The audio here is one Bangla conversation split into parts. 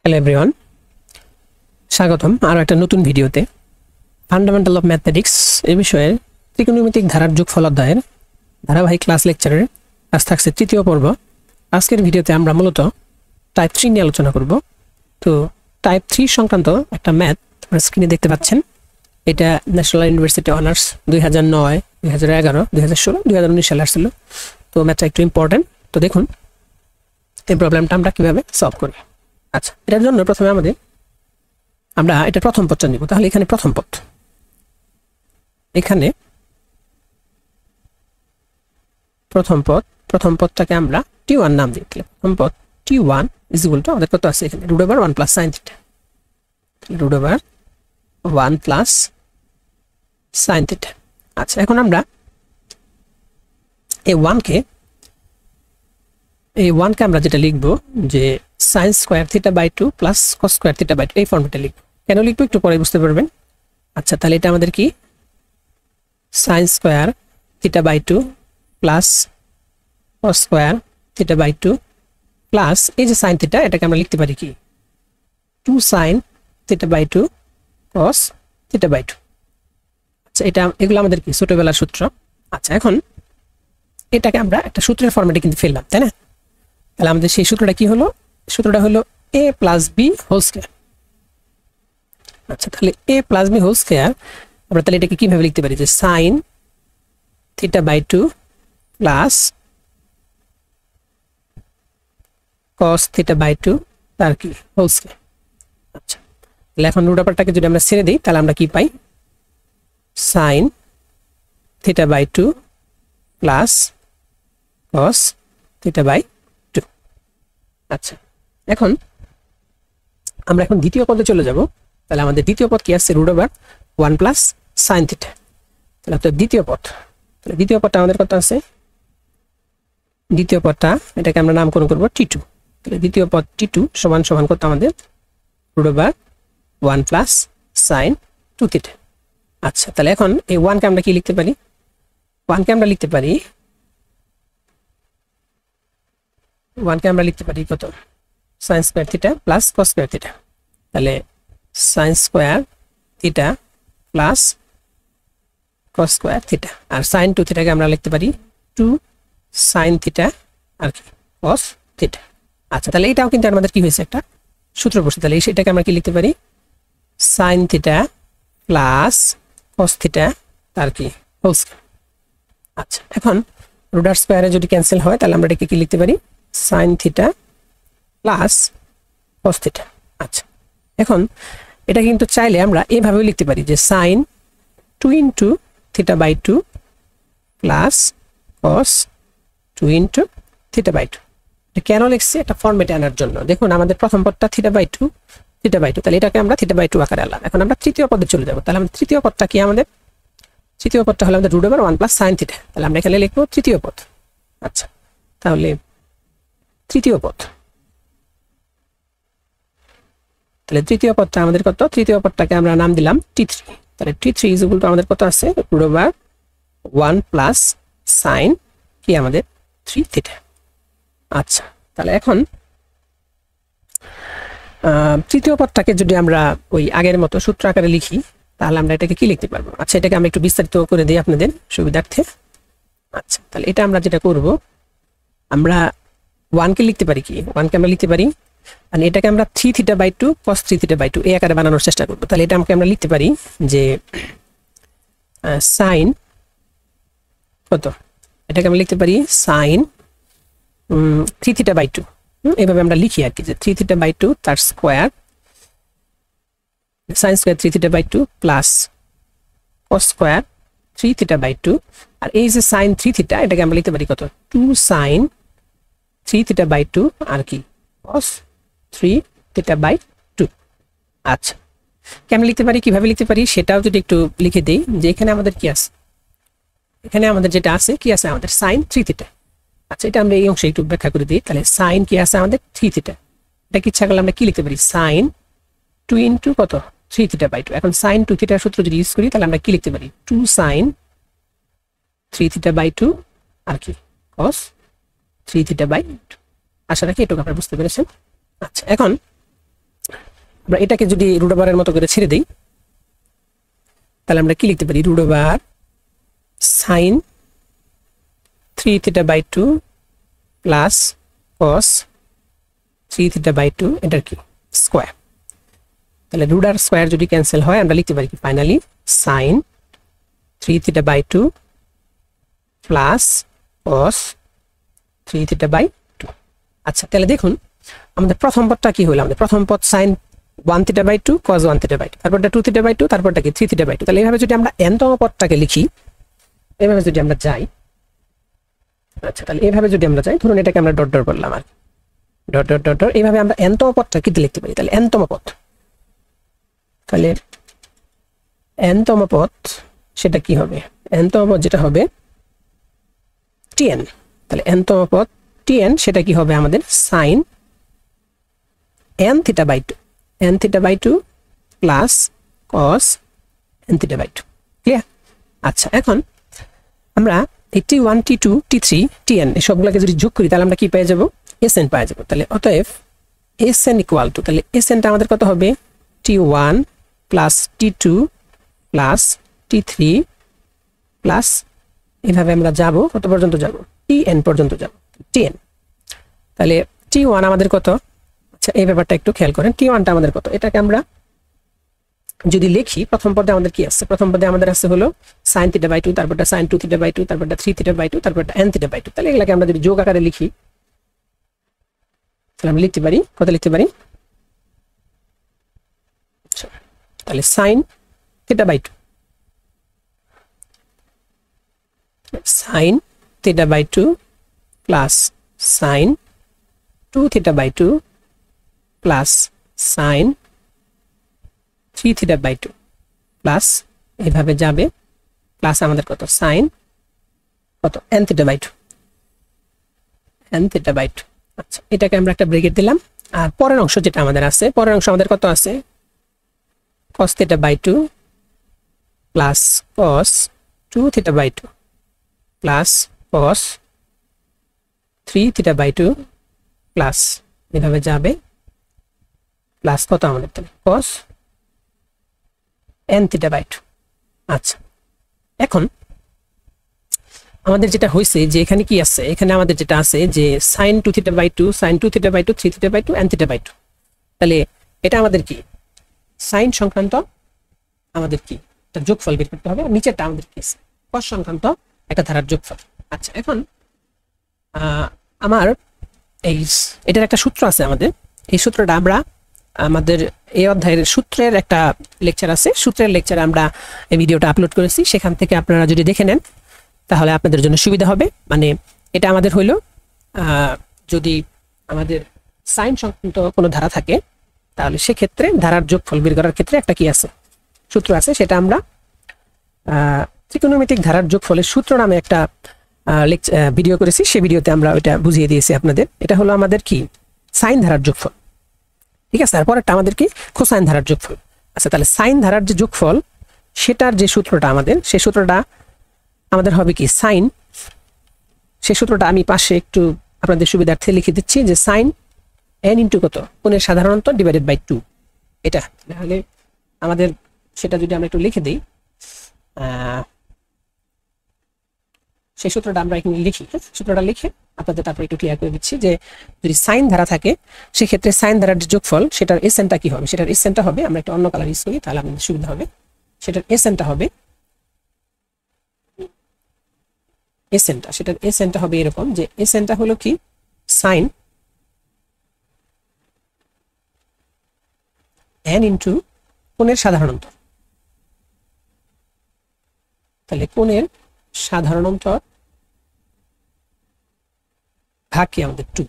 হ্যালো এভরিওয়ান, স্বাগতম আরও একটা নতুন ভিডিওতে। ফান্ডামেন্টাল অফ ম্যাথমেটিক্স এই বিষয়ে ত্রিকোণমিতিক ধারার যোগফল অধ্যায়ের ধারাবাহিক ক্লাস লেকচারের আজ থাকছে তৃতীয় পর্ব। আজকের ভিডিওতে আমরা মূলত টাইপ 3 নিয়ে আলোচনা করব। তো টাইপ 3 সংক্রান্ত একটা ম্যাথ আপনারা স্ক্রিনে দেখতে পাচ্ছেন। এটা ন্যাশনাল ইউনিভার্সিটি অনার্স 2009, 2011, 2016, 2019 সালে আসছিল। তো ম্যাথটা একটু ইম্পর্টেন্ট। তো দেখুন এই প্রবলেমটা আমরা কীভাবে সলভ করি। আচ্ছা, এটার জন্য প্রথমে আমরা এটা প্রথম পদটা নিব। তাহলে এখানে প্রথম পদ, এখানে প্রথম পদটাকে আমরা t1 নাম দিই। প্রথম পদ t1 ইজ ইকুয়াল টু আমাদের কত আছে এখানে √1 plus sin theta, √1 plus sin theta. আচ্ছা, এখন আমরা এই 1কে আমরা যেটা লিখব যে sin square theta by 2 plus cos square theta by 2 এই ফর্মেটে লিখব। কেন লিখব একটু পরে বুঝতে পারবেন। আচ্ছা, তাহলে এটা আমাদের কি sin square theta by 2 plus cos square theta by 2 plus এই যে sin থিটা, এটাকে আমরা লিখতে পারি কি 2 sin theta by 2 cos theta by 2। আচ্ছা, এগুলো আমাদের কি ছোটবেলার সূত্র। আচ্ছা, এখন এটাকে আমরা একটা সূত্রের ফর্মেটে কিন্তু ফেললাম, তাই না? তাহলে আমাদের সেই সূত্রটা কি হলো? সূত্রটা হলো a plus B whole square. আচ্ছা, তাহলে a plus B whole square আমরা তাহলে এটাকে কিভাবে লিখতে পারি যে sin theta by 2 plus cos theta by 2 তার কি হোল স্কয়ার। আচ্ছা, তাহলে এখন রুট ওভারটাকে যদি আমরা ছেড়ে দিই তাহলে আমরা কি পাই sin theta by 2 plus cos theta by 2। আচ্ছা, এখন আমরা দ্বিতীয় পদে চলে যাব। তাহলে আমাদের দ্বিতীয় পদ কি আছে √1 প্লাস sin থিটা। তাহলে দ্বিতীয় পদটা আমাদের কত আছে? দ্বিতীয় পদটা এটাকে আমরা নামকরণ করব t2। তাহলে দ্বিতীয় পদ t2 সমান সমান কত আমাদের √1 প্লাস sin 2 থিটা। আচ্ছা, তাহলে এখন এই 1কে আমরা কি লিখতে পারি? 1কে আমরা লিখতে পারি কত sin square theta plus cos square theta. তাহলে sin square theta plus cos square theta, আর sin 2 থিটাকে আমরা লিখতে পারি 2 sin থিটা আর কি cos থিটা। আচ্ছা, তাহলে এটাও কিন্তু আমাদের কি হয়েছে একটা সূত্র বসে। তাহলে সেটাকে আমরা কি লিখতে পারি sin theta plus cos theta তার কি হোল স্কয়ার। আচ্ছা, এখন রুট আর স্কয়ারে যদি ক্যান্সেল হয় তাহলে আমরা এটাকে কি লিখতে পারি sin theta plus cos theta. আচ্ছা, এখন এটা কিন্তু চাইলে আমরা এভাবেও লিখতে পারি যে sin 2 into theta by 2 plus cos 2 into theta by 2। এটা কেন লিখছি? এটা ফর্মেটে আনার জন্য। দেখুন আমাদের প্রথম পদটা থিটা বাই 2, তাহলে এটাকে আমরা থিটা বাই 2 আকারে আনলাম। এখন আমরা তৃতীয় পদে চলে যাব। তাহলে আমাদের তৃতীয় পদটা কি? তৃতীয় পদটা হলো আমাদের √1 প্লাস sin থিটা। তাহলে আমরা এখানে লিখবো তৃতীয় পদ। আচ্ছা, তাহলে তৃতীয় পদটা আমাদের কত? তৃতীয় পদটাকে আমরা নাম দিলাম t3। তাহলে t3 ইজ ইকুয়াল টু আমাদের কত আছে √1 প্লাস sin কি আমাদের 3 থিটা। আচ্ছা, তাহলে এখন তৃতীয় পদটাকে যদি আমরা ওই আগের মতো সূত্র আকারে লিখি তাহলে আমরা এটাকে কি লিখতে পারবো? আচ্ছা, এটাকে আমরা একটু বিস্তারিত করে দিই আপনাদের সুবিধার্থে। আচ্ছা, তাহলে এটা আমরা যেটা করব, আমরা 1কে লিখতে পারি কি 1কে আমরা লিখতে পারি মানে এটাকে আমরা 3 theta by 2 cos 3 theta by 2 এই আকারে বানানোর চেষ্টা করব। তাহলে এটা আমরা লিখতে পারি যে sin কত, এটাকে আমরা লিখতে পারি sin 3 থিটা বাই 2। এইভাবে আমরা লিখি আর কি যে 3 থিটা বাই 2 তার square sin square 3 theta by 2 plus cos square 3 theta by 2, আর এই যে sin 3 থিটা এটাকে আমরা লিখতে পারি কত 2 sin 3 থিটা বাই 2 আর কি cos 3 থিটা বাই 2। আচ্ছা, কেমন লিখতে পারি, কিভাবে লিখতে পারি সেটাও যদি একটু লিখে দেই যে এখানে আমাদের কি আছে, এখানে আমাদের যেটা আছে কি আছে আমাদের sin 3 থিটা। আচ্ছা, এটা আমরা এই অংশে একটু ব্যাখ্যা করে দিই। তাহলে sin কি আছে আমাদের 3 থিটা, এটা কি ইচ্ছা করলে আমরা কি লিখতে পারি sin 2 ইন্টু কত 3 থিটা বাই 2। এখন sin 2 থিটার সূত্র যদি ইউজ করি তাহলে আমরা কি লিখতে পারি 2 sin 3 থিটা বাই 2 আর কি cos 3 থিটা বাই 2। আশা রাখি এটুকু আপনারা বুঝতে পেরেছেন। আচ্ছা, এখন আমরা এটাকে যদি রুট ওভারের মতো করে ছেড়ে দেই তাহলে আমরা কি লিখতে পারি root over sin 3 theta by 2 plus cos 3 theta by 2 এটার কি স্কয়ার। তাহলে রুট আর স্কয়ার যদি ক্যান্সেল হয় আমরা লিখতে পারি কি finally sin 3 theta by 2 plus cos 3 theta by 2। আচ্ছা তাহলে দেখুন আমাদের প্রথম পদটা কি হলো, আমাদের প্রথম পদ sin 1 theta by 2 cos 1 theta by 2, তারপরটা 2 থিটা বাই 2, তারপরটা কি 3 থিটা বাই 2। তাহলে এইভাবে যদি আমরা n-তম পদটাকে লিখি, এইভাবে যদি আমরা যাই, আচ্ছা তাহলে এইভাবে যদি আমরা যাই, ধরুন এটাকে আমরা ডট ডট বললাম আর ডট ডট ডট ডট, এইভাবে আমরা n-তম পদটা কি লিখতে পারি, তাহলে n-তম পদ, তাহলে n-তম পদ সেটা কি হবে, n-তম পদ যেটা হবে tn, তাহলে n-তম পদ tn সেটা কি হবে আমাদের sin n theta by 2, n theta by 2 plus cos n theta by 2। Clear? আচ্ছা এখন আমরা এই t1 t2 t3 tn এই সবগুলোকে যদি যোগ করি তাহলে আমরা কি পেয়ে যাব, sn পেয়ে যাব। তাহলে অতএব sn ইকুয়াল টু, তাহলে snটা আমাদের কত হবে t1 plus t2 plus t3 plus এইভাবে আমরা যাব কত পর্যন্ত যাব, tn পর্যন্ত যাব, tn। তাহলে t1 আমাদের কত, আচ্ছা এই ব্যাপারটা একটু খেয়াল করেন, t1টা আমাদের কত, এটাকে আমরা যদি লিখি প্রথম পদে আমাদের কি আছে, প্রথম পদে আমাদের আছে হলো sin থিটা বাই 2, তারপরটা sin 2 থিটা বাই 2, তারপরটা 3 থিটা বাই 2, তারপরটা n থিটা বাই 2। তাহলে এগুলাকে আমরা যদি যোগ আকারে লিখি তাহলে আমরা লিখতে পারি, কত লিখতে পারি, তাহলে sin theta by 2, sin theta by 2 plus sin 2 theta by 2 plus sin 3 theta by 2 plus এইভাবে যাবে প্লাস আমাদের কত sin কত n theta by 2, n theta by 2। আচ্ছা এটাকে আমরা একটা ব্রেকেট দিলাম, আর পরের অংশ যেটা আমাদের আছে, পরের অংশ আমাদের কত আছে cos theta by 2 plus cos 2 theta by 2 plus cos 3 theta by 2 plus এভাবে যাবে প্লাস কত আমাদের তাহলে cos n থিটা বাই 2। আচ্ছা এখন আমাদের যেটা হয়েছে যে এখানে কি আছে, এখানে আমাদের যেটা আছে যে sin 2 theta by 2, sin 2 theta by 2, 3 theta by 2, n theta by 2। তাহলে এটা আমাদের কি sin সংক্রান্ত আমাদের কি একটা যোগফল বের করতে হবে, আর নিচেরটা আমাদের কি cos সংক্রান্ত একটা ধারার যোগফল। আচ্ছা এখন আমার এটার একটা সূত্র আছে আমাদের, এই সূত্রটা আমরা আমাদের এই অধ্যায়ের সূত্রের একটা লেকচার আছে, সূত্রের লেকচারে আমরা এই ভিডিওটা আপলোড করেছি, সেখান থেকে আপনারা যদি দেখে নেন তাহলে আপনাদের জন্য সুবিধা হবে। মানে এটা আমাদের হইলো যদি আমাদের সাইন সংক্রান্ত কোনো ধারা থাকে তাহলে সেক্ষেত্রে ধারার যোগফল বের করার ক্ষেত্রে একটা কি আছে সূত্র আছে, সেটা আমরা ত্রিকোণমিতিক ধারার যোগফলের সূত্র নামে একটা ভিডিও করেছি, সেই ভিডিওতে আমরা ওইটা বুঝিয়ে দিয়েছি আপনাদের। এটা হলো আমাদের কি সাইন ধারার যোগফল, ঠিক আছে। তারপরেরটা আমাদের কি কোসাইন ধারার যোগফল। আচ্ছা তাহলে সাইন ধারার যে যোগফল সেটার যে সূত্রটা আমাদের, সেই সূত্রটা আমাদের হবে কি সাইন, সেই সূত্রটা আমি পাশে একটু আপনাদের সুবিধার্থে লিখে দিচ্ছি যে সাইন n ইন্টু কত কোণের সাধারণত ডিভাইডেড বাই 2, এটা তাহলে আমাদের সেটা যদি আমরা একটু লিখে দিই, সেই সূত্রটা আমরা এখানে লিখি, সূত্রটা লিখে আপনাদের তারপর একটু ক্লিয়ার করে দিচ্ছি যে যদি সাইন ধারা থাকে সেক্ষেত্রে সাইন ধারার যে যোগফল সেটার এসএনটা কি হবে, সেটার এসএনটা হবে, আমরা একটা অন্য কালার ইউজ করি তাহলে আমাদের সুবিধা হবে, সেটার এসএনটা হবে সেটার এসএনটা হবে এরকম যে এসএনটা হলো কি সাইন n ইন্টু কোণের সাধারণত, তাহলে কোণের সাধারণত ভাগ কি আমাদের 2,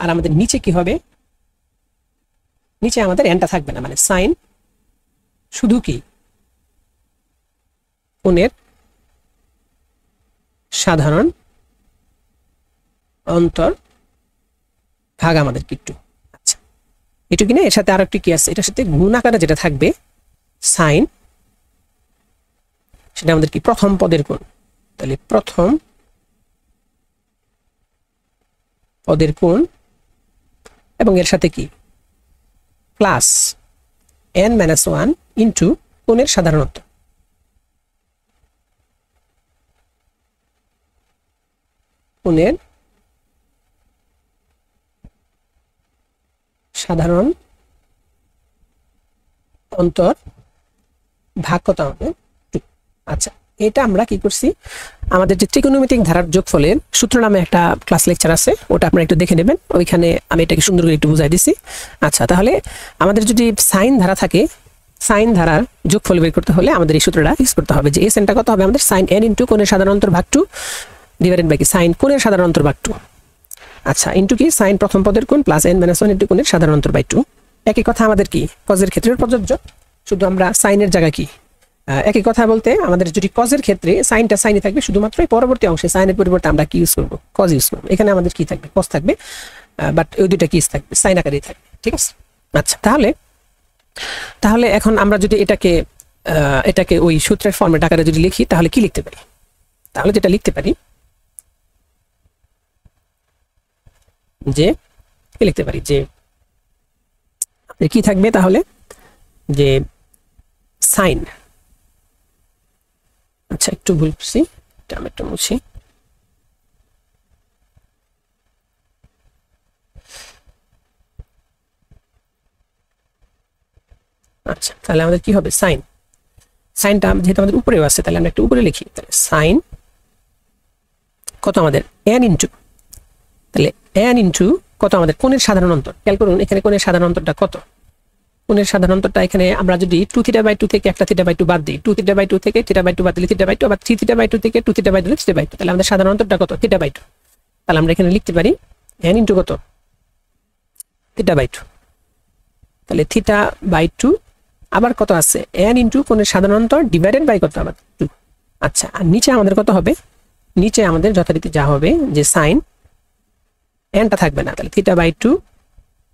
আর আমাদের নিচে কি হবে, নিচে আমাদের nটা থাকবে না, মানে সাইন শুধু কি কোণের সাধারণ অন্তর ভাগ আমাদের কি 2। আচ্ছা এটু কিনা এর সাথে আরো একটু কি আছে, এটার সাথে গুণ আকারে যেটা থাকবে সাইন, সেটা আমাদের কি প্রথম পদের কোণ, তাহলে প্রথম পদের কোণ এবং এর সাথে কি প্লাস n মাইনাস 1 ইন্টু কোণের সাধারণত্ব। কোণের সাধারণ অন্তর ভাগ কত আমাদের 2। আচ্ছা, এটা আমরা কি করছি, আমাদের যে ত্রিকোণমিতিক ধারার যোগফলের সূত্র নামে একটা ক্লাস লেকচার আছে, ওটা আপনারা একটু দেখে নেবেন, ওইখানে আমি এটাকে সুন্দর করে একটু বুঝাই দিছি। আচ্ছা, তাহলে আমাদের যদি সাইন ধারা থাকে, সাইন ধারার যোগফল বের করতে হলে আমাদের এই সূত্রটা ইউজ করতে হবে যে এসএনটা কত হবে আমাদের সাইন n ইনটু কোণের সাধারণ অন্তর ভাগ 2 ডিভাইডেড বাই কি সাইন কোণের সাধারণ অন্তর ভাগ 2। আচ্ছা, ইনটু কি সাইন প্রথম পদের কোণ প্লাস n মাইনাস 1 ইনটু কোণের সাধারণ অন্তর বাই 2। একই কথা আমাদের কি কজের ক্ষেত্রে প্রযোজ্য, শুধু আমরা সাইনের জায়গা কি একই কথা বলতে আমাদের যদি কজের ক্ষেত্রে সাইনটা সাইনে থাকবে, শুধুমাত্র পরবর্তী অংশে সাইনের পরিবর্তে আমরা কি ইউজ করব, কজ ইউজ করব। এখানে আমাদের কি থাকবে, কজ থাকবে, বাট ওই দুইটা কি থাকবে, সাইন আকারেই থাকবে। ঠিক আছে। আচ্ছা, তাহলে এখন আমরা যদি এটাকে ওই সূত্রের ফর্মেট আকারে যদি লিখি, তাহলে কি লিখতে পারি, তাহলে যেটা লিখতে পারি যে কি লিখতে পারি যে কি থাকবে, তাহলে যে সাইন, আচ্ছা একটু ভুল করছি, এটা আমি একটু মুছি। আচ্ছা, তাহলে আমাদের কি হবে, সাইনটা যেহেতু আমাদের উপরেও আছে, তাহলে আমরা একটু উপরে লিখি, তাহলে সাইন কত আমাদের n ইনটু, তাহলে n ইনটু কত আমাদের কোণের সাধারণ অন্তর। খেয়াল করুন এখানে কোণের সাধারণ অন্তরটা কত, কোণের সাধারণ অন্তরটা এখানে আমরা যদি 2 থিটা বাই 2 থেকে একটা থিটা বাই 2 বাদ দিই, 2 থিটা বাই 2 থেকে থিটা বাই 2 বাদ দিলে থিটা বাই 2, আবার 3 থিটা বাই 2 থেকে 2 থিটা বাই 2 থিটা বাই 2, তাহলে আমাদের সাধারণ অন্তরটা কত, থিটা বাই 2। তাহলে আমরা এখানে লিখতে পারি n ইনটু কত, থিটা বাই 2, তাহলে থিটা বাই 2 আবার কত আছে n ইনটু কোণের সাধারণ অন্তর ডিভাইডেড বাই কত আবার 2। আচ্ছা, আর নিচে আমাদের কত হবে, নিচে আমাদের যথারীতি যা হবে যে সাইন nটা থাকবে না, তাহলে থিটা বাই 2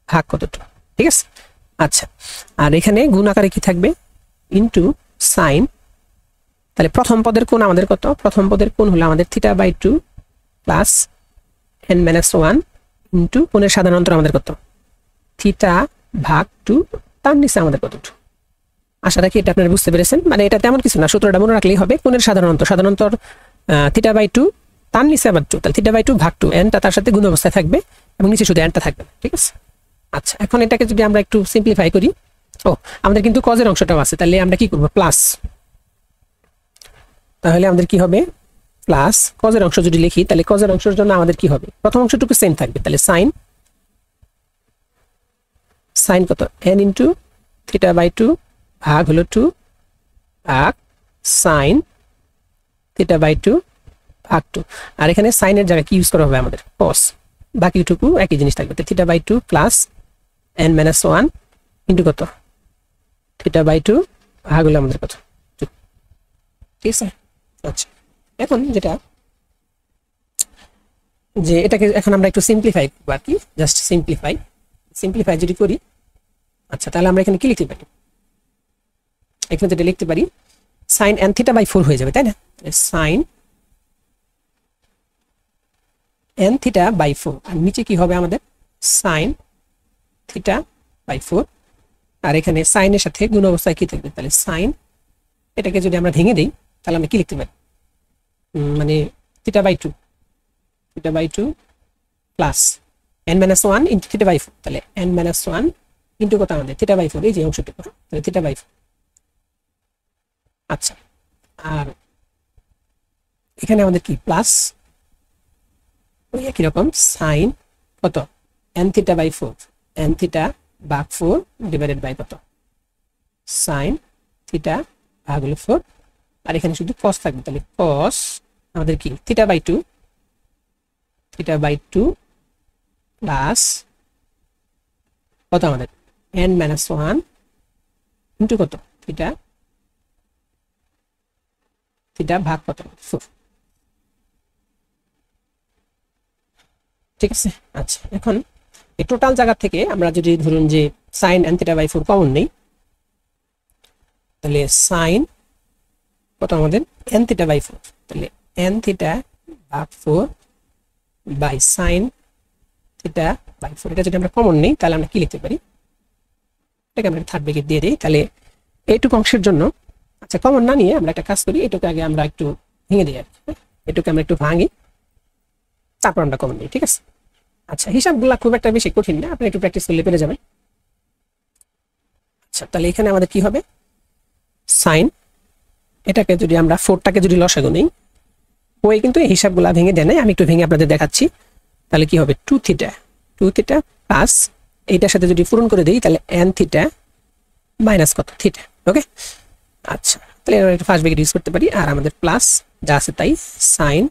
ভাগ কত 2। ঠিক আছে। আচ্ছা, আর এখানে গুণ আকারে কি থাকবে, ইনটু সাইন, তাহলে প্রথম পদের কোণ আমাদের কত, প্রথম পদের কোণ হলো আমাদের theta by 2 plus n minus 1 into কোণের সাধারণ অন্তর আমাদের কত, থিটা ভাগ 2, তার নিচে আমাদের কত 2। আশা রাখি এটা আপনারা বুঝতে পেরেছেন। মানে এটা তেমন কিছু না, সূত্রটা মনে রাখলেই হবে, কোণের সাধারণ অন্তর থিটা বাই 2, তার নিচে আবার 2, তাহলে থিটা বাই 2 ভাগ 2, nটা তার সাথে গুণ অবস্থায় থাকবে এবং নিচে শুধু nটা থাকবে। ঠিক আছে। আচ্ছা, এখন এটাকে যদি আমরা একটু সিম্পলিফাই করি, আমাদের কিন্তু কজের অংশটাও আছে, তাহলে আমরা কি করব, প্লাস, তাহলে আমাদের কি হবে প্লাস কজের অংশ যদি লিখি, তাহলে কজের অংশের জন্য আমাদের কি হবে, প্রথম অংশটুকু সেম থাকবে, তাহলে সাইন কত n ইনটু থিটা বাই 2 ভাগ হলো 2 ভাগ সাইন থিটা বাই 2 ভাগ 2, আর এখানে সাইনের জায়গায় কি ইউজ করা হবে আমাদের কস, বাকিটুকু একই জিনিস থাকবে, theta by 2 plus n minus 1 into কত, থিটা বাই 2 ভাগ হলো আমাদের কত 2। ঠিক আছে। আচ্ছা, এখন এটাকে এখন আমরা একটু সিম্পলিফাই করব আর কি, জাস্ট সিম্পলিফাই যদি করি, আচ্ছা তাহলে আমরা এখানে কি লিখতে পারি, এখানে যেটা লিখতে পারি সাইন n থিটা বাই 4 হয়ে যাবে, তাই না, সাইন n থিটা বাই 4, আর নিচে কি হবে আমাদের সাইন থিটা বাই 4, আর এখানে সাইনের সাথে গুণ অবস্থায় কি থাকবে, তাহলে সাইন, এটাকে যদি আমরা ভেঙে দেই তাহলে আমরা কি লিখতে পারি, মানে theta by 2 plus n minus 1 into theta by 4, তাহলে n মাইনাস 1 ইনটু কত আমাদের থিটা বাই 4, এই যে অংশটুকু, তাহলে থিটা বাই 4। আচ্ছা, আর এখানে আমাদের কি প্লাস ওই একই রকম সাইন কত n theta by 4, n theta ভাগ 4 ডিভাইডেড বাই কত সাইন থিটা ভাগ হলো 4, আর এখানে শুধু cos থাকবে, তাহলে cos আমাদের কি থিটা বাই 2 প্লাস কত আমাদের n মাইনাস 1 ইনটু কত থিটা ভাগ কত 4। ঠিক আছে। আচ্ছা, এখন এই টোটাল জায়গা থেকে আমরা যদি ধরুন যে sine n theta by 4 common নেই, তাহলে সাইন কত আমাদের n থিটা বাই 4, তাহলে n থিটা ভাগ 4 বাই সাইন থিটা বাই 4। এটা যদি আমরা কমন নিই তাহলে আমরা কি লিখতে পারি, এটাকে আমরা থার্ড ব্র্যাকেট দিয়ে দিই। তাহলে এইটুকু অংশের জন্য আচ্ছা কমন না নিয়ে আমরা একটা কাজ করি, এটুকু আগে আমরা একটু ভেঙে দিই আর কি। এটুকু আমরা একটু ভাঙি, তারপর আমরা কমন নিই, ঠিক আছে। আচ্ছা হিসাবগুলো খুব একটা বেশি কঠিন না, আপনি একটু প্র্যাকটিস করলে পেরে যাবেন। আচ্ছা তাহলে এখানে আমাদের কি হবে, সাইন, এটাকে যদি আমরা 4টাকে যদি লসাগু নিই, ওই কিন্তু এই হিসাবগুলো ভেঙে দেয় নাই, আমি একটু ভেঙে আপনাদের দেখাচ্ছি। তাহলে কি হবে 2 থিটা প্লাস এইটার সাথে যদি পূরণ করে দিই তাহলে n থিটা মাইনাস কত থিটা। ওকে আচ্ছা তাহলে আমরা একটা ফার্স্ট ব্র্যাকেট ইউজ করতে পারি, আর আমাদের প্লাস যা আছে তাই সাইন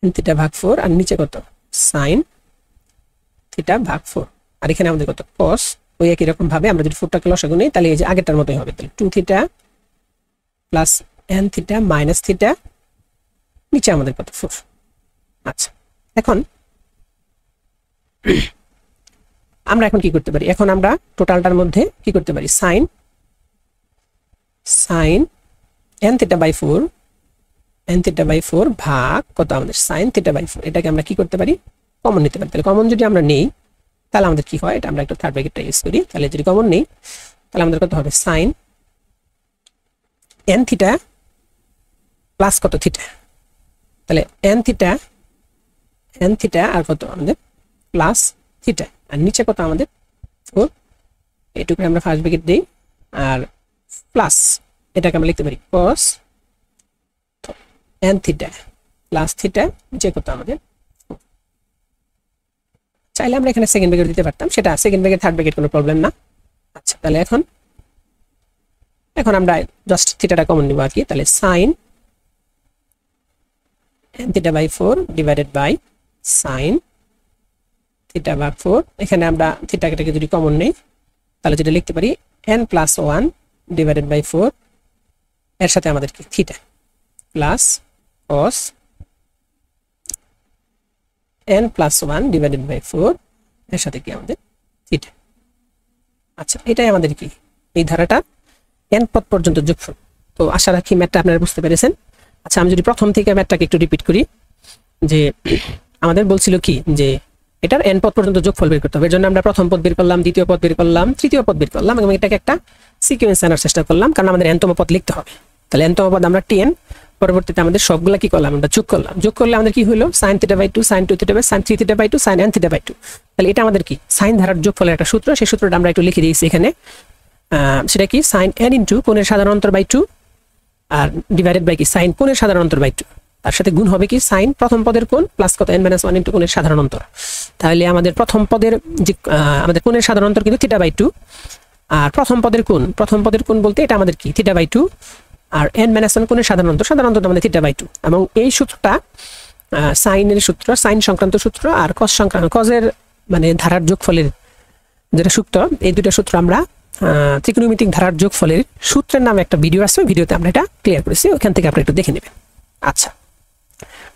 n থিটা ভাগ 4, আর নিচে কত সাইন থিটা ভাগ 4, আর এখানে আমাদের কত cos। ওই একই রকম ভাবে আমরা যদি 4টাকে লসাগু নিই তাহলে এই যে আগেরটার মতোই হবে, তাহলে 2 theta plus n theta minus theta, নিচে আমাদের কত 4। আচ্ছা এখন আমরা এখন কি করতে পারি, এখন আমরা টোটালটার মধ্যে কি করতে পারি, সাইন n থিটা বাই 4 ভাগ কত আমাদের সাইন থিটা বাই 4, এটাকে আমরা কি করতে পারি কমন নিতে পারি। তাহলে কমন যদি আমরা নেই তাহলে আমাদের কি হয়, এটা আমরা একটু থার্ড ব্র্যাকেটটা ইউজ করি। তাহলে যদি কমন নেই তাহলে আমাদের কত হবে সাইন n থিটা প্লাস কত থিটা, তাহলে n থিটা আর কত আমাদের প্লাস থিটা, আর নিচে কত আমাদের 4, এটুকু আমরা ফার্স্ট ব্র্যাকেট দিই, আর প্লাস এটাকে আমরা লিখতে পারি cos n theta plus theta, নিচে কত আমাদের 4। চাইলে আমরা এখানে সেকেন্ড ব্র্যাকেট দিতে পারতাম, সেটা সেকেন্ড ব্র্যাকেট থার্ড ব্র্যাকেট কোনো প্রবলেম না। আচ্ছা তাহলে এখন আমরা জাস্ট থিটাটা কমন নিব আর কি। তাহলে sine n theta by 4 divided by sine theta ভাগ 4, এখানে আমরা থিটাকে যদি কমন নেই তাহলে যেটা লিখতে পারি n প্লাস 1 ডিভাইডেড বাই 4, এর সাথে আমাদের কি theta plus cos n plus 1 divided by 4, এর সাথে কি আমাদের থিটা। আচ্ছা এটাই আমাদের কি এই ধারাটা n পদ পর্যন্ত যোগফল। তো আশা রাখি ম্যাথটা আপনারা বুঝতে পেরেছেন। আচ্ছা আমি যদি প্রথম থেকে ম্যাথটাকে একটু রিপিট করি, যে আমাদের বলছিল কি যে এটার n পদ পর্যন্ত যোগফল বের করতে হবে, এর জন্য আমরা প্রথম পদ বের করলাম, দ্বিতীয় পদ বের করলাম, তৃতীয় পদ বের করলাম, এবং এটাকে একটা সিকোয়েন্স আনার চেষ্টা করলাম, কারণ আমাদের n তম পদ লিখতে হবে। তাহলে n তম পদ আমরা tn, পরবর্তীতে আমাদের সবগুলা কি করলাম আমরা যোগ করলাম, যোগ করলে আমাদের কি হলো sin theta by 2 sin 2 theta by sin 3 theta by 2 sin n theta by 2। তাহলে এটা আমাদের কি সাইন ধারার যোগফলের একটা সূত্র, সেই সূত্রটা আমরা একটু লিখে দিয়েছি এখানে। সেটা কি sin n ইনটু কোণের সাধারণ অন্তর বাই 2 আর ডিভাইডেড বাই কি sin কোণের সাধারণ অন্তর বাই 2, তার সাথে গুণ হবে কি sin প্রথম পদের কোণ প্লাস কত n - 1 ইনটু কোণের সাধারণ অন্তর। তাহলে আমাদের প্রথম পদের যে আমাদের কোণের সাধারণ অন্তর কিন্তু থিটা বাই 2, আর প্রথম পদের কোণ বলতে এটা আমাদের কি থিটা বাই 2, আর n - 1 কোণের সাধারণ অন্তর আমাদের থিটা বাই 2। এবং এই সূত্রটা সাইনের সূত্র, সাইন সংক্রান্ত সূত্র, আর cos সংক্রান্ত cos-এর মানে ধারার যোগফলের যেটা সূত্র, এই দুটো সূত্র আমরা ত্রিকোণমিতিক ধারার যোগফলের সূত্রের নামে একটা ভিডিও আছে, ভিডিওতে আমরা এটা ক্লিয়ার করেছি, ওখান থেকে আপনারা একটু দেখে নেবেন। আচ্ছা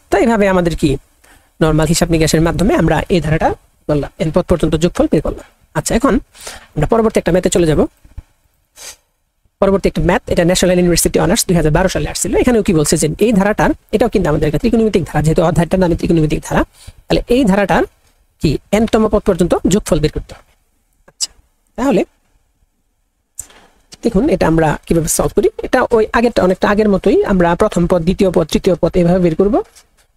তো এইভাবে আমাদের কি নরমাল হিসাব নিকাশের মাধ্যমে আমরা এই ধারাটা বললাম n পদ পর্যন্ত যোগফল বের করলাম। আচ্ছা এখন আমরা পরবর্তী একটা ম্যাথে চলে যাব। পরবর্তী একটা ম্যাথ, এটা ন্যাশনাল ইউনিভার্সিটি অনার্স 2012 সালে আসছিল। এখানেও কি বলছে যে এই ধারাটার, এটাও কিন্তু আমাদের একটা ত্রিকোণমিতিক ধারা, যেহেতু অধ্যায়টার নামে ত্রিকোণমিতিক ধারা, তাহলে এই ধারাটার কি n তম পদ পর্যন্ত যোগফল বের করতে হবে। আচ্ছা তাহলে দেখুন এটা আমরা কিভাবে সলভ করি। এটা ওই আগেরটা অনেকটা আগের মতোই, আমরা প্রথম পদ, দ্বিতীয় পদ, তৃতীয় পদ এভাবে বের করব,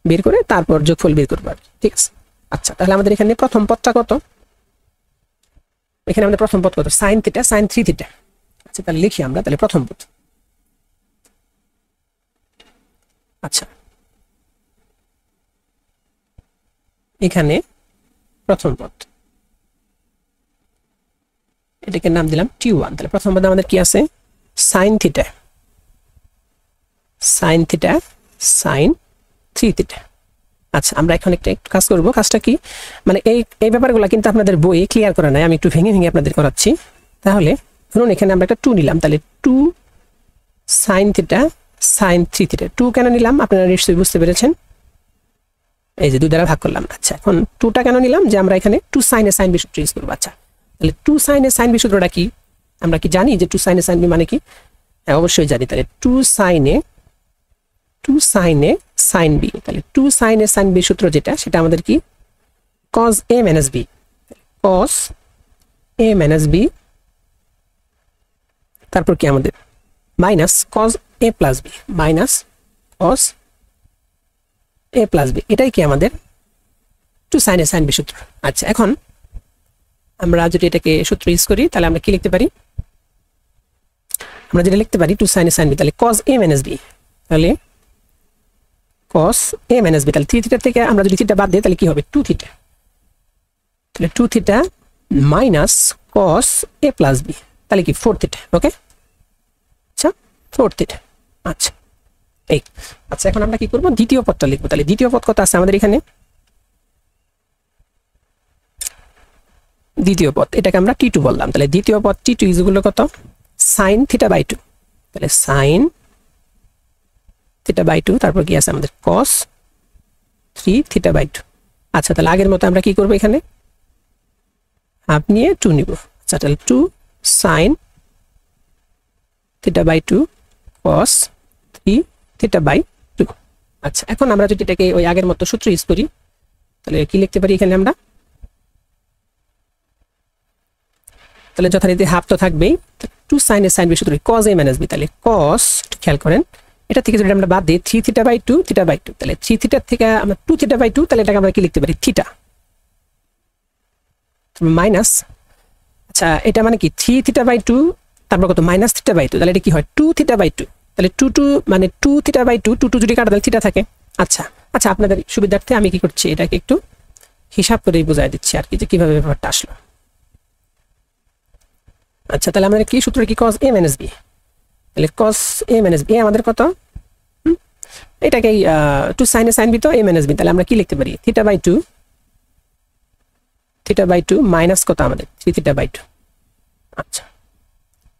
বের করে তারপর যোগফল বের করব, ঠিক আছে। আচ্ছা তাহলে আমাদের এখানে প্রথম পদটা কত, এখানে আমাদের প্রথম পদ কত sin থিটা sin 3 থিটা। আচ্ছা তাহলে লিখি আমরা, তাহলে প্রথম পদ, আচ্ছা এখানে প্রথম পদ, এটাকে নাম দিলাম t1। তাহলে প্রথম পদে আমাদের কি আছে sin থিটা sin 3 থিটা। আচ্ছা আমরা এখন একটা কাজ করব, কাজটা কি মানে এই ব্যাপারগুলো কিন্তু আপনাদের বইয়ে ক্লিয়ার করা নাই, আমি একটু ভেঙে ভেঙে আপনাদের করাচ্ছি। তাহলে ধরুন এখানে আমরা একটা 2 নিলাম, তাহলে 2 sin থিটা sin 3 থিটা। 2 কেন নিলাম আপনারা নিশ্চয়ই বুঝতে পেরেছেন, এই যে 2 দ্বারা ভাগ করলাম। আচ্ছা এখন 2টা কেন নিলাম, যে আমরা এখানে 2 sin এ sin b সূত্র ইউজ করব। আচ্ছা তাহলে 2 sin এ sin b সূত্রটা কি, আমরা কি জানি যে 2 sin এ sin b মানে কি? হ্যাঁ অবশ্যই জানি। তাহলে 2 sin এ sin b, তাহলে 2 sin এ sin b সূত্র যেটা, সেটা আমাদের কি cos a minus b, cos a minus b, তারপর কি আমাদের minus cos a plus b, minus cos a plus b, এটাই কি আমাদের two sin a sin b সূত্র। আচ্ছা, এখন আমরা যদি এটাকে সূত্র ইউজ করি তাহলে আমরা কি লিখতে পারি? আমরা যেটা লিখতে পারি two sin a sin b, তাহলে cos a minus b, তাহলে cos a minus b, তাহলে 3 থিটা থেকে আমরা যদি থিটা বাদ দিই তাহলে কি হবে 2 থিটা, তাহলে 2 theta minus cos a plus b, তাহলে কি 4 থিটা। ওকে, আচ্ছা 4 থিটা। আচ্ছা এই, আচ্ছা এখন আমরা কি করব? দ্বিতীয় পদটা লিখব। তাহলে দ্বিতীয় পদ কত আছে আমাদের এখানে? দ্বিতীয় পদ, এটাকে আমরা t2 বললাম। তাহলে দ্বিতীয় পদ t2 ইজ ইকুয়াল কত? sin থিটা বাই 2, তাহলে sin থিটা বাই 2, তারপর কি আছে আমাদের cos 3 থিটা বাই 2। আচ্ছা, তাহলে আগের মতো আমরা কি করব? এখানে হাফ নিয়ে 2 নিব। আচ্ছা, তাহলে 2 sin theta by 2 cos 3 theta by 2। আচ্ছা, এখন আমরা যদি এটাকে ওই আগের মতো সূত্র ইউজ করি তাহলে কি লিখতে পারি এখানে আমরা? তাহলে যথারীতি হাফ তো থাকবেই, 2 sin a sin b সূত্র cos a minus b, তাহলে cos, খেয়াল করেন এটা থেকে যদি আমরা বাদ দিই 3 থিটা বাই 2 থিটা বাই 2, তাহলে 3 থিটার থেকে আমরা 2 থিটা বাই 2, তাহলে এটাকে আমরা কি লিখতে পারি? থিটা মাইনাস, আচ্ছা এটা মানে কি 3 থিটা বাই 2 তারপর কত মাইনাস থিটা বাই 2, তাহলে এটা কি হয় 2 থিটা বাই 2, তাহলে 2 মানে 2 থিটা বাই 2, 2 যদি কাটা তাহলে থিটা থাকে। আচ্ছা আচ্ছা, আপনাদের সুবিধার্থে আমি কি করছি এটাকে একটু হিসাব করেই বোঝাই দিচ্ছি আর কি, যে কিভাবে ব্যাপারটা আসলো। আচ্ছা, তাহলে আমাদের কি সূত্র কি? cos a minus b, তাহলে cos a minus b আমাদের কত? এটাকে 2 sin a sin b তো a minus b, তাহলে আমরা কি লিখতে পারি? Theta by 2, theta by 2 minus কত আমাদের 3 থিটা বাই 2। আচ্ছা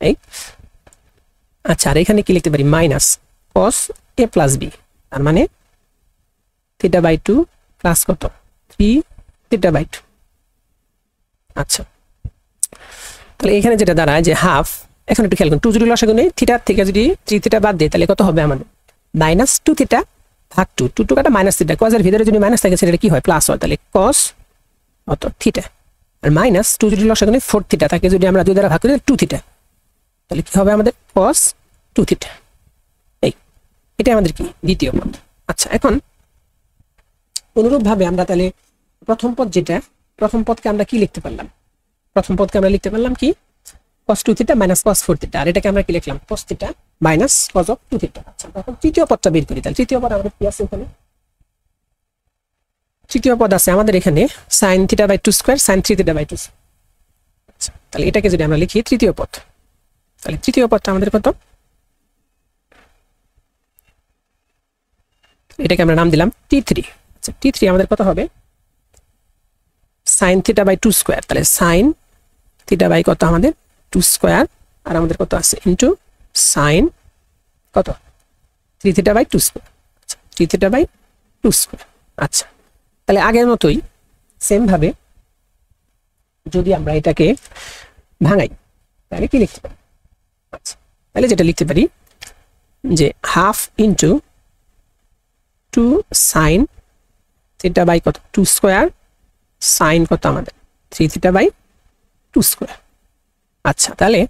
এই, আচ্ছা আর এখানে কি লিখতে পারি? Minus cos a plus b, তার মানে থিটা বাই 2 প্লাস কত 3 থিটা বাই 2। আচ্ছা, তাহলে এখানে যেটা দাঁড়ায় যে হাফ, এখন একটু খেয়াল করুন 2 যদি লসাগু নেই, থিটার থেকে যদি 3 থিটা বাদ দেয় তাহলে কত হবে আমাদের? মাইনাস 2 থিটা ভাগ 2, 2 কাটা মাইনাস থিটা, কজের ভিতরে যদি মাইনাস থাকে সেটা কি হয়? প্লাস হয়, তাহলে cos কত থিটা, আর মাইনাস 2 যদি লসাগু নেই 4 থিটা তাকে যদি আমরা 2 দ্বারা ভাগ করি 2 থিটা, তাহলে কি হবে আমাদের? cos 2 theta. এই, এটা আমাদের কি দ্বিতীয় পদ। আচ্ছা, এখন অনুরূপভাবে আমরা তাহলে প্রথম পদ যেটা, প্রথম পদকে আমরা কি লিখতে পারলাম? প্রথম পদকে আমরা লিখতে পারলাম কি? cos 2 theta minus cos 4 theta, আর এটাকে আমরা কি লিখলাম? cos theta minus cos of 2 theta. আচ্ছা, তখন তৃতীয় পদটা বের করি। তাহলে তৃতীয় পদ আমাদের কি আছে এখানে? তৃতীয় পদ আছে আমাদের এখানে sin theta by 2 square sin 3 theta by 2। আচ্ছা, তাহলে এটাকে যদি আমরা লিখি তৃতীয় পদ, তাহলে তৃতীয় পদটা আমাদের কত? এটাকে আমরা নাম দিলাম t3। আচ্ছা, t3 আমাদের কত হবে? sin থিটা বাই 2 স্কয়ার, তাহলে sin থিটা বাই কত আমাদের 2 স্কয়ার, আর আমাদের কত আছে ইনটু sin কত 3 থিটা বাই 2 স্কয়ার। আচ্ছা, 3 থিটা বাই 2 স্কয়ার। আচ্ছা, তাহলে আগের মতোই সেম ভাবে যদি আমরা এটাকে ভাঙাই তাহলে কি লিখতে পারি? আচ্ছা, তাহলে যেটা লিখতে পারি যে half into 2 sin theta by কত 2 স্কয়ার sin কত আমাদের 3 থিটা বাই 2 স্কয়ার। আচ্ছা, তাহলে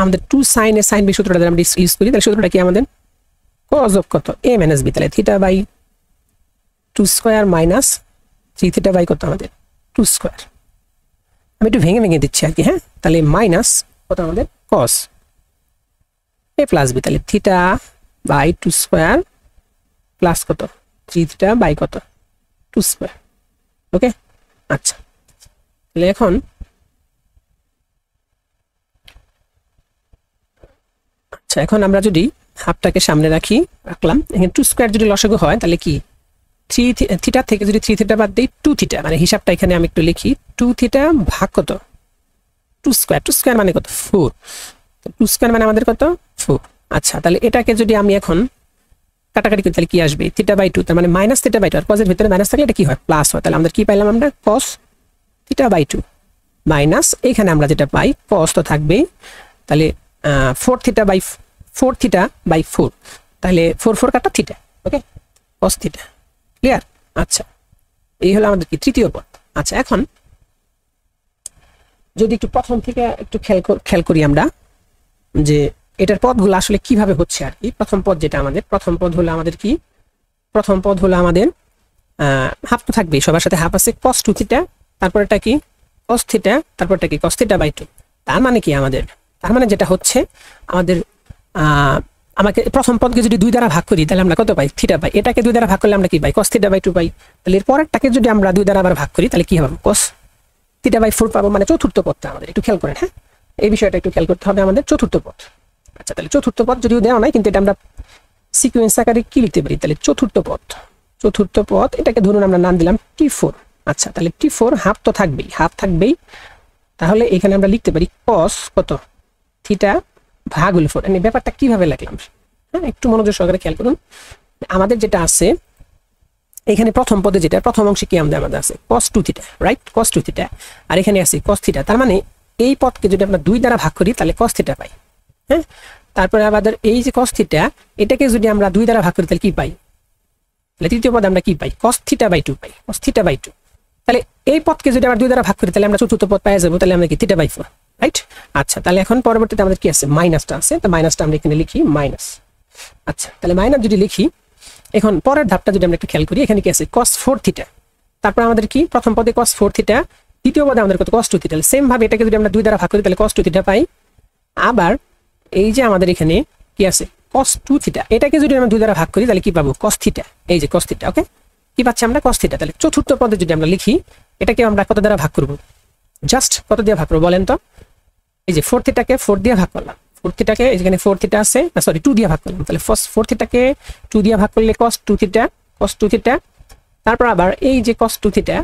আমাদের 2 sin a sin b সূত্রটা আমরা ইউজ করি, তাহলে সূত্রটা কি আমাদের? cos অফ কত a minus b, তাহলে theta by 2 square minus 3 theta by কত আমাদের 2 স্কয়ার। আমি একটু ভেঙে ভেঙে দিচ্ছি আর কি। হ্যাঁ, তাহলে মাইনাস কত আমাদের cos a plus b, তাহলে থিটা বাই 2 স্কয়ার প্লাস কত 3 থিটা বাই কত 2 স্কয়ার। ওকে, আচ্ছা তাহলে এখন আচ্ছা এখন আমরা যদি হাফটাকে সামনে রাখলাম, এখানে 2 স্কয়ার যদি লসাগু হয় তাহলে কি 3 থিটা থেকে যদি 3 থিটা বাদ দেই 2 থিটা, মানে হিসাবটা এখানে আমি একটু লিখি 2 থিটা ভাগ কত 2 স্কয়ার, 2 স্কয়ার মানে কত 4, তো 2 স্কয়ার মানে আমাদের কত 4। আচ্ছা, তাহলে এটাকে যদি আমি এখন কাটাকাটি করি তাহলে কি আসবে? থিটা বাই 2, তার মানে মাইনাস থিটা বাই 2, আর cos এর ভিতরে মাইনাস থাকলে এটা কি হয়? প্লাস হয়। তাহলে আমরা কি পাইলাম? আমরা cos থিটা বাই 2 মাইনাস এখানে আমরা যেটা পাই cos তো থাকবেই, তাহলে 4 থিটা বাই 4, তাহলে 4 4 কাটা থিটা। ওকে, cos থিটা। ক্লিয়ার? আচ্ছা, এই হলো আমাদের কি তৃতীয় পদ। আচ্ছা, এখন যদি একটু প্রথম থেকে একটু খেয়াল করি আমরা যে এটার পদগুলো আসলে কিভাবে হচ্ছে আর কি। প্রথম পদ যেটা আমাদের, প্রথম পদ হলো আমাদের কি, প্রথম পদ হলো আমাদের হাফ তো থাকবেই, সবার সাথে হাফ আছে cos 2 থিটা, তারপর এটা কি cos থিটা, তারপরটা কি cos থিটা বাই 2। তার মানে কি আমাদের, তার মানে যেটা হচ্ছে আমাদের আমাকে প্রথম পদকে যদি 2 দ্বারা ভাগ করি তাহলে আমরা কত পাই, থিটা পাই। এটাকে 2 দ্বারা ভাগ করলে আমরা কি পাই, cos থিটা বাই 2 পাই। তাহলে এর পরেরটাকে যদি আমরা 2 দ্বারা আবার ভাগ করি তাহলে কি হবে, cos থিটা বাই 4 পাবো, মানে চতুর্থ পদটা আমাদের। একটু খেয়াল করেন, হ্যাঁ এই বিষয়টা একটু খেয়াল করতে হবে আমাদের, চতুর্থ পদ। আচ্ছা, তাহলে চতুর্থ পদ যদিও দেওয়া নাই, কিন্তু এটা আমরা সিকোয়েন্স আকারে কি লিখতে পারি, তাহলে চতুর্থ পদ, চতুর্থ পদ এটাকে ধরুন আমরা নাম দিলাম T4। আচ্ছা, তাহলে T4 হাফ তো থাকবেই, হাফ থাকবেই। তাহলে এখানে আমরা লিখতে পারি cos কত থিটা ভাগ হলো 4। এই ব্যাপারটা কিভাবে লিখলাম, হ্যাঁ একটু মনোযোগ সহকারে খেয়াল করুন। আমাদের যেটা আছে এখানে প্রথম পদে, যেটা প্রথম অংশে কি আমাদের আছে cos 2 theta, right, cos 2 theta, আর এখানে আছে cos থিটা। তার মানে এই পদকে যদি আমরা 2 দ্বারা ভাগ করি তাহলে cos থিটা পাই, হ্যাঁ। তারপরে আমাদের এই যে cos থিটা, এটাকে যদি আমরা 2 দ্বারা ভাগ করি তাহলে কি পাই, তাহলে তৃতীয় পদে আমরা কি পাই, cos থিটা বাই 2 পাই, cos থিটা বাই 2। তাহলে এই পদকে যদি আমরা 2 দ্বারা ভাগ করি তাহলে আমরা চতুর্থ পদ পেয়ে যাবো, তাহলে আমরা কি থিটা বাই 4, রাইট। আচ্ছা, তাহলে এখন পরবর্তীতে আমাদের কি আছে, মাইনাসটা আছে, তো মাইনাসটা আমরা এখানে লিখি মাইনাস। আচ্ছা, তাহলে মাইনাস যদি লিখি, এখন পরের ধাপটা যদি আমরা একটু খেয়াল করি, এখানে কি আছে cos 4 থিটা, তারপর আমাদের কি প্রথম পদে cos 4 থিটা, দ্বিতীয় পদে আমাদের কত cos 2 থিটা। সেম ভাবে এটাকে যদি আমরা 2 দ্বারা ভাগ করি তাহলে cos 2 থিটা পাই। আবার এই যে আমাদের এখানে কি আছে cos 2 থিটা, এটাকে যদি আমরা 2 দ্বারা ভাগ করি তাহলে কি পাবো, cos থিটা, এই যে cos থিটা, ওকে, কি পাচ্ছি আমরা, cos থিটা। তাহলে চতুর্থ পদে যদি আমরা লিখি, এটাকে আমরা কত দ্বারা ভাগ করব, জাস্ট কত দিয়ে ভাগ করব বলেন তো, এই যে 4 থিটাকে 4 দিয়ে ভাগ করলাম, 4 থিটাকে এখানে 4 থিটা আছে না, সরি 2 দিয়ে ভাগ করলাম। তাহলে 4 থিটাকে 2 দিয়ে ভাগ করলে cos 2 থিটা, cos 2 থিটা। তারপর আবার এই যে cos 2 থিটা,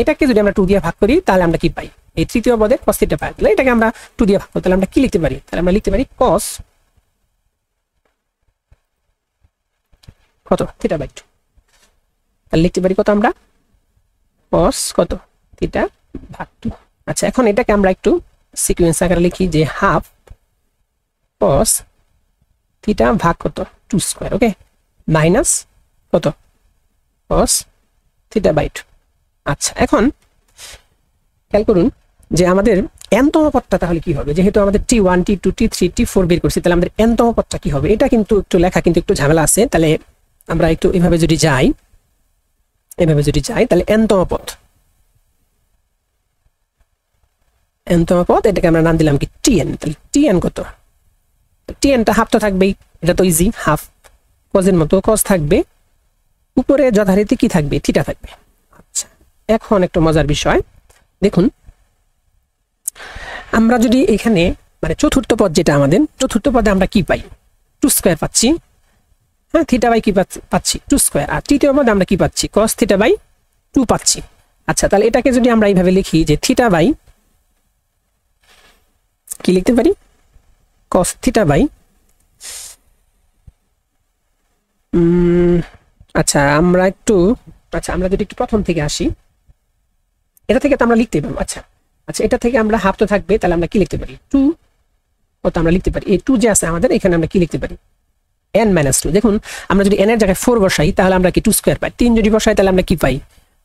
এটাকে যদি আমরা 2 দিয়ে ভাগ করি তাহলে আমরা কি পাই, এই তৃতীয় পদে cos থিটা পাই। তাহলে এটাকে আমরা 2 দিয়ে ভাগ করি তাহলে আমরা কি লিখতে পারি, তাহলে আমরা লিখতে পারি cos কত থিটা বাই 2। তাহলে লিখতে পারি কত আমরা, cos কত থিটা ভাগ 2। আচ্ছা, এখন এটাকে আমরা একটু সিকোয়েন্স আকারে লিখি যে হাফ cos থিটা ভাগ কত 2 স্কয়ার, ওকে, মাইনাস কত cos থিটা বাই 2। আচ্ছা, এখন খেয়াল করুন যে আমাদের n-তম পদটা তাহলে কি হবে, যেহেতু আমাদের T1 T2 T3 T4 বের করছি, তাহলে আমাদের n-তম পদটা কি হবে, এটা কিন্তু একটু লেখা কিন্তু একটু ঝামেলা আছে। তাহলে আমরা একটু এভাবে যদি যাই, এভাবে যদি যাই তাহলে n-তম পদ, n-তম পদ এটাকে আমরা নাম দিলাম কি Tn। তাহলে Tn কত, Tnটা হাফ তো থাকবেই, এটা তো ইজি, হাফ cos-এর মতো cos থাকবে, উপরে যথারীতি কি থাকবে, থিটা থাকবে। আচ্ছা, এখন একটু মজার বিষয় দেখুন, আমরা যদি এখানে মানে চতুর্থ পদ যেটা আমাদের, চতুর্থ পদে আমরা কি পাই, 2 স্কয়ার পাচ্ছি, হ্যাঁ, থিটা বাই কি পাচ্ছি 2 স্কয়ার। আর তৃতীয় পদে আমরা কি পাচ্ছি, cos থিটা বাই 2 পাচ্ছি। আচ্ছা, তাহলে এটাকে যদি আমরা এইভাবে লিখি যে থিটা বাই কি লিখতে পারি, cos থিটা বাই আচ্ছা আমরা যদি একটু প্রথম থেকে আসি, এটা থেকে তো আমরা লিখতে পারবো। আচ্ছা আচ্ছা, এটা থেকে আমরা হাফ তো থাকবে, তাহলে আমরা কি লিখতে পারি, 2 কত আমরা লিখতে পারি, এই 2 যে আছে আমাদের এখানে আমরা কি লিখতে পারি, n-2। দেখুন, আমরা যদি n এর জায়গায় 4 বসাই তাহলে আমরা কি 2 স্কয়ার পাই, 3 যদি বসাই তাহলে আমরা কি পাই,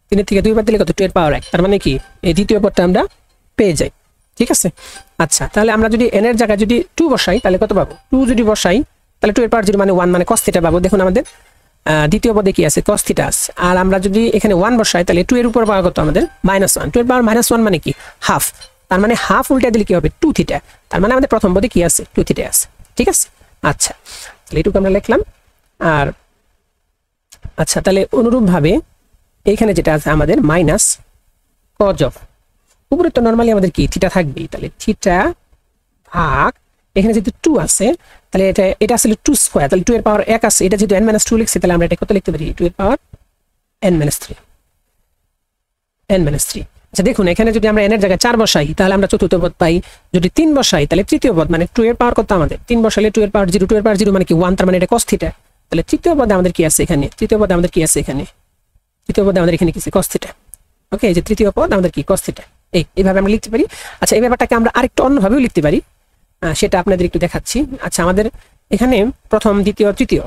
3 এর থেকে 2 বাদ দিলে কত, 2 এর পাওয়ার 1। তার মানে কি এই দ্বিতীয় পদটা আমরা পেয়ে যাই, ঠিক আছে। আচ্ছা, তাহলে আমরা যদি n এর জায়গায় যদি 2 বসাই তাহলে কত পাবো, 2 যদি বসাই তাহলে 2 এর পাওয়ার 0 মানে 1 মানে cos থিটা পাবো। দেখুন আমাদের দ্বিতীয় পদে কি আছে, cos থিটা আছে। আর আমরা যদি এখানে 1 বসাই তাহলে 2 এর উপর পাওয়া কত আমাদের, -1, 2 এর পাওয়ার -1 মানে কি হাফ, তার মানে হাফ উল্টা দিলে কি হবে, 2 থিটা। তার মানে আমাদের প্রথম পদে কি আছে, 2 থিটা আছে, ঠিক আছে। আচ্ছা, তাহলে এটুকু আমরা লিখলাম। আর আচ্ছা, তাহলে অনুরূপভাবে এইখানে যেটা আছে আমাদের মাইনাস cos অফ, উপরে তো নরমালি আমাদের কি থিটা থাকবেই, তাহলে থিটা ভাগ এখানে যেহেতু 2 আছে তাহলে এটা আসলে 2 স্কয়ার, তাহলে 2 এর পাওয়ার 1 আছে, এটা যেহেতু n-2 লিখছি তাহলে আমরা এটা কত লিখতে পারি, 2 এর পাওয়ার n-3। আচ্ছা, দেখুন এখানে যদি আমরা n এর জায়গায় 4 বসাই তাহলে আমরা চতুর্থ পদ পাই, যদি 3 বসাই তাহলে তৃতীয় পদ, মানে 2 এর পাওয়ার কত আমাদের, 3 বসাইলে 2 এর পাওয়ার 0, 2 এর পাওয়ার 0 মানে কি 1, তার মানে এটা cos থিটা। তাহলে তৃতীয় পদে আমাদের কি আছে এখানে, তৃতীয় পদে আমাদের কি আছে এখানে, তৃতীয় পদে আমাদের এখানে কি আছে, cos থিটা, ওকে, এই যে তৃতীয় পদ আমাদের কি cos থিটা, এইভাবে আমরা লিখতে পারি। আচ্ছা, এই ব্যাপারটাকে আমরা আরেকটু অন্যভাবেও লিখতে পারি, সেটা আপনাদের একটু দেখাচ্ছি। আচ্ছা, আমাদের এখানে প্রথম, দ্বিতীয়, তৃতীয়,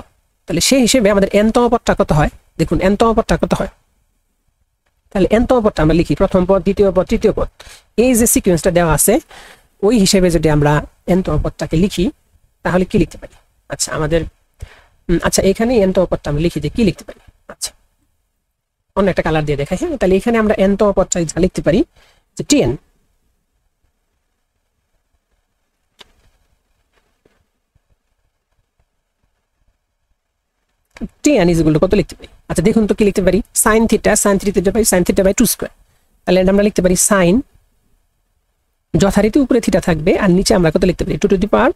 তাহলে সেই হিসেবে আমাদের n-তম পদটা কত হয়, দেখুন n-তম পদটা কত হয়, তাহলে nতম পদটা আমরা লিখি, প্রথম পদ, দ্বিতীয় পদ, তৃতীয় পদ, এই যে সিকোয়েন্সটা দেওয়া আছে ওই হিসেবে যদি আমরা nতম পদটাকে লিখি তাহলে কি লিখতে পারি? আচ্ছা আমাদের আচ্ছা এখানে nতম পদটা আমরা লিখি যে কি লিখতে পারি। আচ্ছা অন্য একটা কালার দিয়ে দেখাই। হ্যাঁ, তাহলে এখানে আমরা nতম পদটা যা লিখতে পারি যে tn tn is equal to কত লিখতে পারি? আচ্ছা দেখুন তো কি লিখতে পারি, sin theta by sin theta by 2 square. তাহলে আমরা লিখতে পারি sin, যথারীতি উপরে থিটা থাকবে আর নিচে আমরা কত লিখতে পারি 2 to the power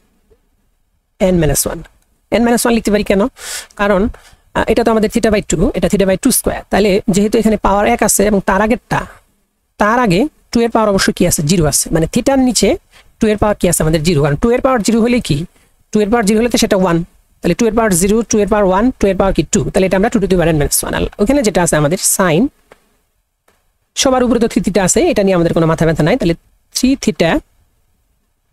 n - 1। n - 1 লিখতে পারি কেন? কারণ এটা তো আমাদের থিটা বাই 2, এটা থিটা বাই 2 স্কয়ার। তাহলে যেহেতু এখানে পাওয়ার 1 আছে এবং তার আগে 2 এর পাওয়ার অবশ্যই কি আছে 0 আছে, মানে থিটার নিচে 2 এর পাওয়ার কি আছে আমাদের 0, কারণ 2 এর পাওয়ার 0 হলে কি 2 এর পাওয়ার 0 হলে তো সেটা 1, তাহলে 2 এর পাওয়ার 0, 2 এর পাওয়ার 1, 2 এর পাওয়ার কি 2, তাহলে এটা আমরা 2 টু দি পাওয়ার n - 1। আর ওখানে যেটা আছে আমাদের sin, সবার উপরে তো 3 থিটা আছে, এটা নিয়ে আমাদের কোনো মাথা ব্যথা নাই। তাহলে 3 থিটা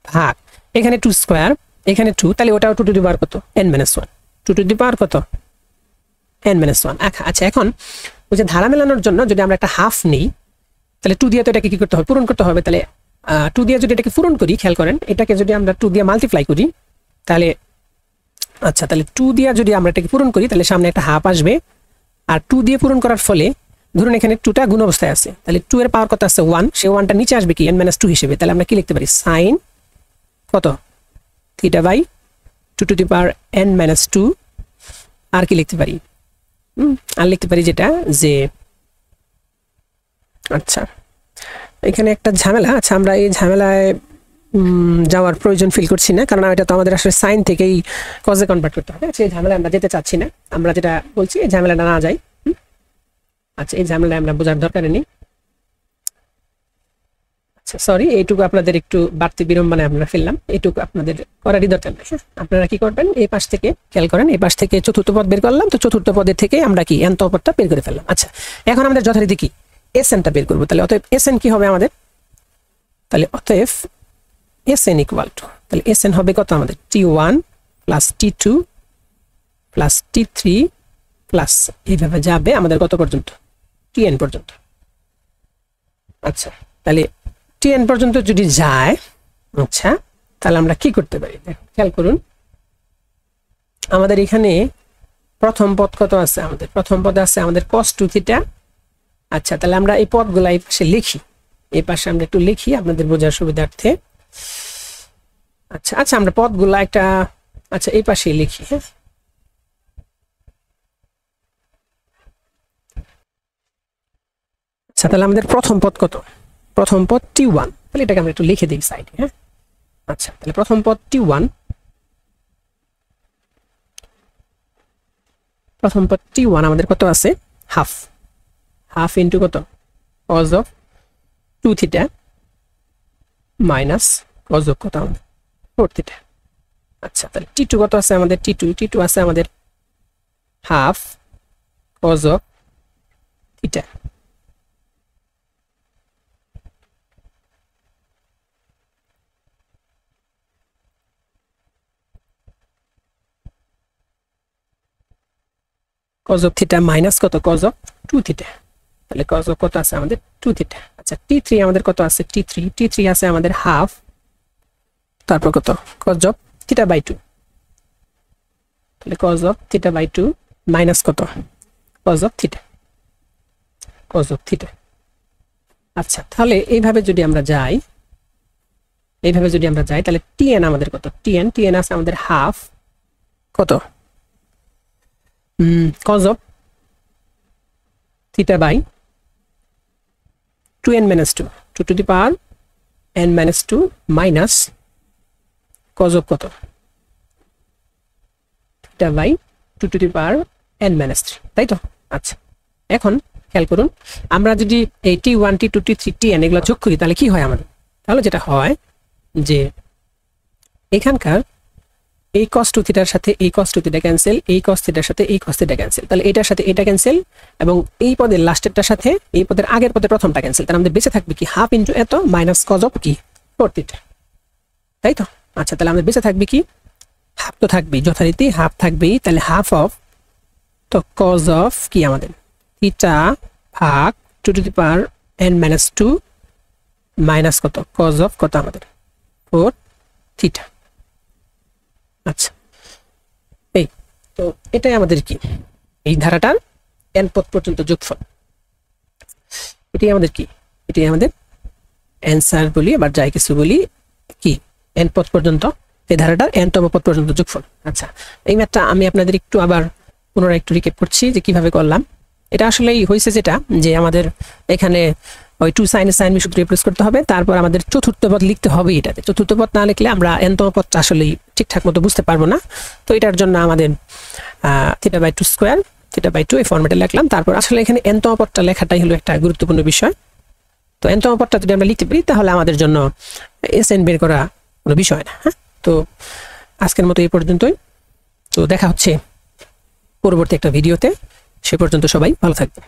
ভাগ এখানে 2 স্কয়ার, এখানে 2, তাহলে ওটাও 2 টু দি পাওয়ার কত n - 1, 2 টু দি পাওয়ার কত n - 1। আচ্ছা এখন ওই যে ধারা মেলানোর জন্য যদি আমরা একটা হাফ নেই তাহলে 2 দিয়ে তো এটাকে কি করতে হবে পূরণ করতে হবে। তাহলে 2 দিয়ে যদি এটাকে পূরণ করি, খেয়াল করেন এটাকে যদি আমরা 2 দিয়ে মাল্টিপ্লাই করি তাহলে আচ্ছা তাহলে 2 দিয়ে যদি আমরা এটাকে পূরণ করি তাহলে সামনে একটা হাফ আসবে। আর 2 দিয়ে পূরণ করার ফলে ধরুন এখানে 2টা গুণ অবস্থায় আছে, তাহলে 2 এর পাওয়ার কত আছে 1, সেই 1টা নিচে আসবে কি n - 2 হিসেবে। তাহলে আমরা কি লিখতে পারি sin কত theta by 2 to the power n - 2। আর কি লিখতে পারি আর লিখতে পারি যেটা যে আচ্ছা এখানে একটা ঝামেলা, আচ্ছা আমরা এই ঝামেলায় যাওয়ার প্রয়োজন ফিল করছি না, কারণ এটা তো আমাদের আসলে সাইন থেকেই কজে কনভার্ট করতে হবে, সেই ঝামেলা আমরা যেতে চাচ্ছি না। আমরা যেটা বলছি এই ঝামেলাটা না যাই। আচ্ছা এই ঝামেলা আমরা বোঝার দরকার নেই। আচ্ছা সরি, এইটুকু আপনাদের একটু বাড়তি বিড়ম্বনায় আমরা ফেললাম, এইটুকু আপনাদের করারই দরকার নেই। আপনারা কি করবেন, এই পাশ থেকে খেয়াল করেন, এই পাশ থেকে চতুর্থ পদ বের করলাম, তো চতুর্থ পদের থেকে আমরা কি nতম পদটা বের করে ফেললাম। আচ্ছা এখন আমাদের যথারীতি কি এসএনটা বের করব। তাহলে অতএব এসএন কি হবে আমাদের, তাহলে অতএব এসএন ইকুয়াল টু, তাহলে এসএন হবে কত আমাদের t1 plus t2 plus t3 plus এইভাবে যাবে আমাদের কত পর্যন্ত tn পর্যন্ত। আচ্ছা তাহলে tn পর্যন্ত যদি যায়, আচ্ছা তাহলে আমরা কি করতে পারি খেয়াল করুন, আমাদের এখানে প্রথম পদ কত আছে, আমাদের প্রথম পদ আছে আমাদের cos 2 থিটা। আচ্ছা তাহলে আমরা এই পদগুলো এই পাশে লিখি, এই পাশে আমরা একটু লিখি আপনাদের বোঝার সুবিধার্থে। আচ্ছা আচ্ছা আমরা পদগুলো একটা আচ্ছা এই পাশে লিখি। হ্যাঁ আচ্ছা তাহলে আমাদের প্রথম পদ কত, প্রথম পদ t1, তাহলে এটাকে আমরা একটু লিখে দিই সাইডে। হ্যাঁ আচ্ছা তাহলে প্রথম পদ t1, প্রথম পদ t1 আমাদের কত আছে হাফ, হাফ ইন্টু কত cos of 2 theta minus cos of কত আমাদের 4 থিটা। আচ্ছা তাহলে t2 কত আছে আমাদের, t2 আছে আমাদের half cos of theta. cos of theta minus কত cos of 2 থিটা, তাহলে cos of কত আছে আমাদের 2 থিটা। আচ্ছা t3 আমাদের কত আছে t3 আছে আমাদের হাফ, তারপর কত cos of থিটা বাই 2, তাহলে cos of theta by 2 minus কত cos of থিটা। আচ্ছা তাহলে এইভাবে যদি আমরা যাই, তাহলে tn আমাদের কত, tn আছে আমাদের হাফ কত cos of theta by 2n minus 2 to the power n minus 2 minus cos of কত theta by 2 to the power n minus 3, তাই তো। আচ্ছা এখন খেয়াল করুন, আমরা যদি এই t1 t2 t3 tn এগুলো যোগ করি তাহলে কি হয় আমাদের, তাহলে যেটা হয় যে এখানকার এই cos 2 থিটার সাথে এই cos 2 থিটা ক্যান্সেল, এই cos থিটার সাথে এই cos থিটা ক্যান্সেল, তাহলে এটার সাথে এটা ক্যান্সেল এবং এই পদের লাস্টেরটার সাথে এই পদের আগের পদের প্রথমটা ক্যান্সেল, তাহলে আমাদের বেঁচে থাকবে কি হাফ ইনটু এত মাইনাস cos অফ কি 4 থিটা, তাই তো। আচ্ছা তাহলে আমাদের বেঁচে থাকবে কি হাফ, তো থাকবেই যথারীতি হাফ থাকবেই, তাহলে হাফ অফ তো cos অফ কি আমাদের থিটা ভাগ two to the power n minus two minus কত কজ অফ কত আমাদের 4 থিটা। আচ্ছা এই তো এটাই আমাদের কি এই ধারাটার n পদ পর্যন্ত যোগফল। এটাই আমাদের কি এটাই আমাদের অ্যান্সার বলি আবার যাই কিছু বলি কি n পদ পর্যন্ত এই ধারাটার n তম পদ পর্যন্ত যোগফল। আচ্ছা এই ম্যাথটা আমি আপনাদের একটু আবার পুনরায় একটু রিক্যাপ করছি যে কিভাবে করলাম। এটা আসলেই হয়েছে যেটা যে আমাদের এখানে ওই 2 sin sin b সূত্র রিপ্লেস করতে হবে, তারপর আমাদের চতুর্থ পদ লিখতে হবে। এটাতে চতুর্থ পদ না লিখলে আমরা n তম পদটা আসলেই ঠিকঠাক মতো বুঝতে পারবো না। তো এটার জন্য আমাদের theta by 2 square theta by 2 এই ফরম্যাটে লিখলাম। তারপর আসলে এখানে n তম পদটা লেখাটাই হলো একটা গুরুত্বপূর্ণ বিষয়। তো n তম পদটা যদি আমরা লিখতে পারি তাহলে আমাদের জন্য SN বের করা কোনো বিষয় না। হ্যাঁ, তো আজকের মতো এই পর্যন্তই। তো দেখা হচ্ছে পরবর্তী একটা ভিডিওতে। সে পর্যন্ত সবাই ভালো থাকবেন।